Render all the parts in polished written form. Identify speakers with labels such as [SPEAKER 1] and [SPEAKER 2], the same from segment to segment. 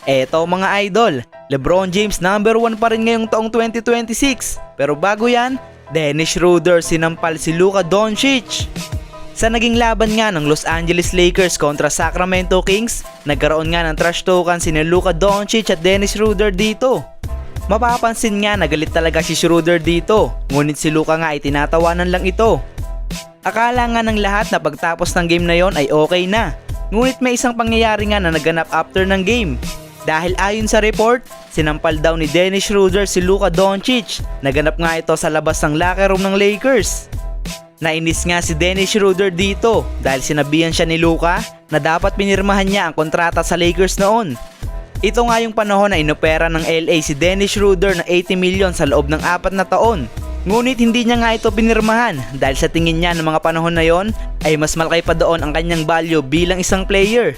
[SPEAKER 1] Eto mga idol, LeBron James number 1 pa rin ngayong taong 2026. Pero bago yan, Dennis Schroeder sinampal si Luka Doncic. Sa naging laban nga ng Los Angeles Lakers kontra Sacramento Kings, nagkaroon nga ng trash talkan sina Luka Doncic at Dennis Schroeder dito. Mapapansin nga na galit talaga si Schroeder dito, ngunit si Luka nga ay tinatawanan lang ito. Akala nga ng lahat na pagtapos ng game na yon ay okay na, ngunit may isang pangyayari nga na naganap after ng game. Dahil ayon sa report, sinampal daw ni Dennis Schroeder si Luka Doncic. Naganap nga ito sa labas ng locker room ng Lakers. Nainis nga si Dennis Schroeder dito dahil sinabihan siya ni Luka na dapat pinirmahan niya ang kontrata sa Lakers noon. Ito nga yung panahon na inopera ng LA si Dennis Schroeder na 80 million sa loob ng 4 na taon. Ngunit hindi niya nga ito pinirmahan dahil sa tingin niya ng mga panahon na yon ay mas malaki pa doon ang kanyang value bilang isang player.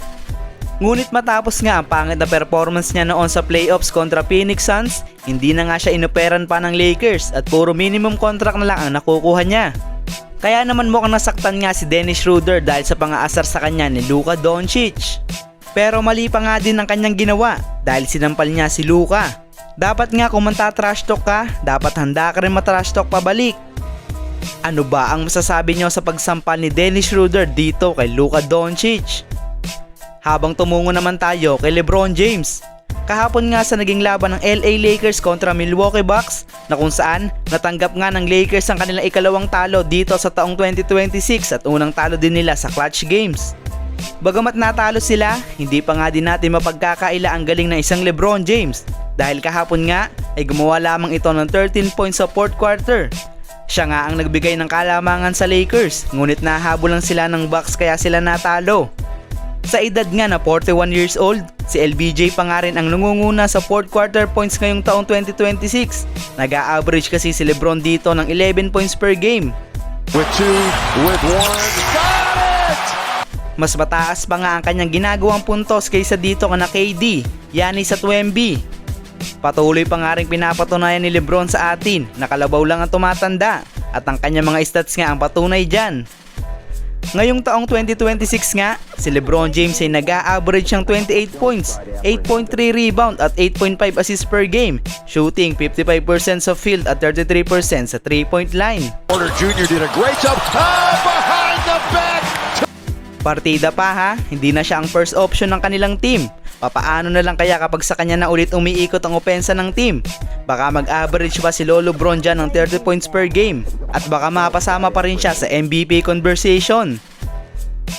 [SPEAKER 1] Ngunit matapos nga ang pangit na performance niya noon sa playoffs kontra Phoenix Suns, hindi na nga siya inoperan pa ng Lakers at puro minimum contract na lang ang nakukuha niya. Kaya naman mukhang nasaktan nga si Dennis Schroeder dahil sa pang-aasar sa kanya ni Luka Doncic. Pero mali pa nga din ang kanyang ginawa dahil sinampal niya si Luka. Dapat nga kung manta-trash talk ka, dapat handa ka rin matrash talk pabalik. Ano ba ang masasabi niyo sa pagsampal ni Dennis Schroeder dito kay Luka Doncic? Habang tumungo naman tayo kay LeBron James. Kahapon nga sa naging laban ng LA Lakers kontra Milwaukee Bucks na kung saan natanggap nga ng Lakers ang kanilang ikalawang talo dito sa taong 2026 at unang talo din nila sa clutch games. Bagamat natalo sila, hindi pa nga din natin mapagkakaila ang galing ng isang LeBron James dahil kahapon nga ay gumawa lamang ito ng 13 points sa fourth quarter. Siya nga ang nagbigay ng kalamangan sa Lakers, ngunit nahabol lang sila ng Bucks kaya sila natalo. Sa edad nga na 41 years old, si LBJ pa nga rin ang nangunguna sa fourth quarter points ngayong taong 2026. Nag-a-average kasi si LeBron dito ng 11 points per game.
[SPEAKER 2] With 2, with 1, got it!
[SPEAKER 1] Mas mataas pa nga ang kanyang ginagawang puntos kaysa dito kana KD, Giannis at Wemby. Patuloy pa nga rin pinapatunayan ni LeBron sa atin na kalabaw lang ang tumatanda at ang kanyang mga stats nga ang patunay dyan. Ngayong taong 2026 nga, si LeBron James ay nag-a-average ng 28 points, 8.3 rebound at 8.5 assists per game, shooting 55% sa field at 33% sa 3-point line.
[SPEAKER 2] Porter Jr. did a great job. Behind the back.
[SPEAKER 1] Partida pa ha, hindi na siya ang first option ng kanilang team. Papaano na lang kaya kapag sa kanya na ulit umiikot ang opensa ng team? Baka mag-average pa si Lolo Bron dyan ng 30 points per game at baka mapasama pa rin siya sa MVP conversation.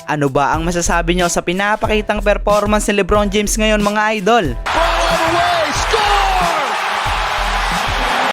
[SPEAKER 1] Ano ba ang masasabi nyo sa pinapakitang performance ni LeBron James ngayon mga idol?
[SPEAKER 2] Ball away.